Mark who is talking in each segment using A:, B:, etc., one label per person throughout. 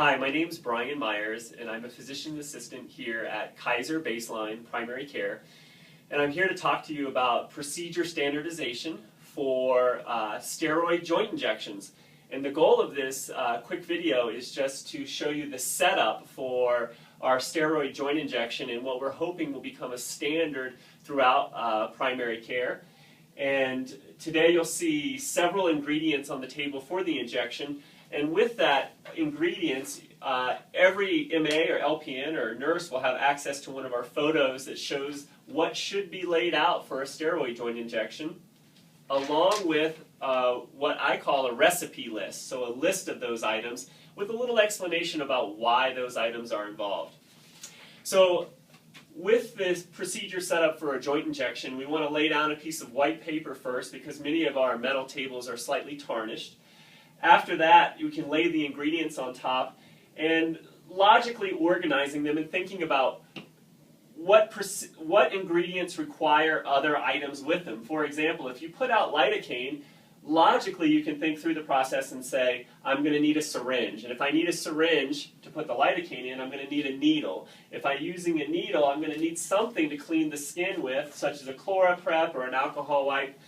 A: Hi, my name is Brian Myers, and I'm a physician assistant here at Kaiser Baseline Primary Care. And I'm here to talk to you about procedure standardization for steroid joint injections. And the goal of this quick video is just to show you the setup for our steroid joint injection and what we're hoping will become a standard throughout primary care. And today you'll see several ingredients on the table for the injection. And with that ingredients, every MA or LPN or nurse will have access to one of our photos that shows what should be laid out for a steroid joint injection, along with what I call a recipe list, so a list of those items with a little explanation about why those items are involved. So with this procedure set up for a joint injection, we want to lay down a piece of white paper first because many of our metal tables are slightly tarnished. After that, you can lay the ingredients on top and logically organizing them and thinking about what ingredients require other items with them. For example, if you put out lidocaine, logically you can think through the process and say, I'm going to need a syringe. And if I need a syringe to put the lidocaine in, I'm going to need a needle. If I'm using a needle, I'm going to need something to clean the skin with, such as a ChloraPrep or an alcohol wipe.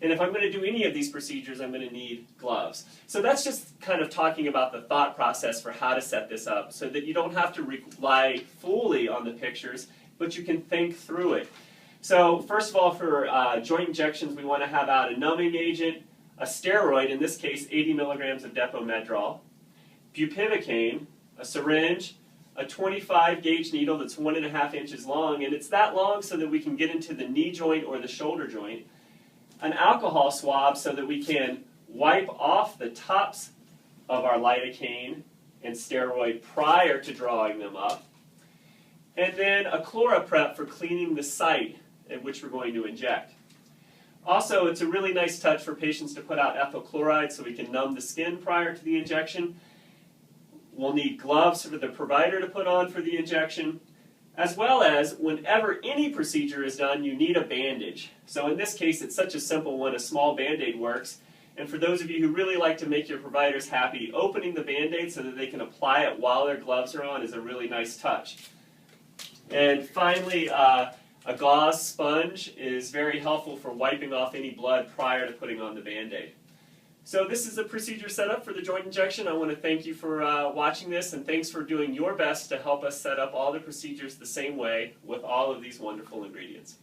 A: And if I'm going to do any of these procedures, I'm going to need gloves. So that's just kind of talking about the thought process for how to set this up so that you don't have to rely fully on the pictures, but you can think through it. So first of all, for joint injections, we want to have out a numbing agent, a steroid, in this case 80 milligrams of Depomedrol, bupivacaine, a syringe, a 25 gauge needle that's 1.5 inches long, and it's that long so that we can get into the knee joint or the shoulder joint, an alcohol swab so that we can wipe off the tops of our lidocaine and steroid prior to drawing them up, and then a ChloraPrep for cleaning the site at which we're going to inject. Also, it's a really nice touch for patients to put out ethyl chloride so we can numb the skin prior to the injection. We'll need gloves for the provider to put on for the injection, as well as whenever any procedure is done, you need a bandage. So in this case, it's such a simple one, a small Band-Aid works. And for those of you who really like to make your providers happy, opening the Band-Aid so that they can apply it while their gloves are on is a really nice touch. And finally, a gauze sponge is very helpful for wiping off any blood prior to putting on the Band-Aid. So this is the procedure setup for the joint injection. I want to thank you for watching this, and thanks for doing your best to help us set up all the procedures the same way with all of these wonderful ingredients.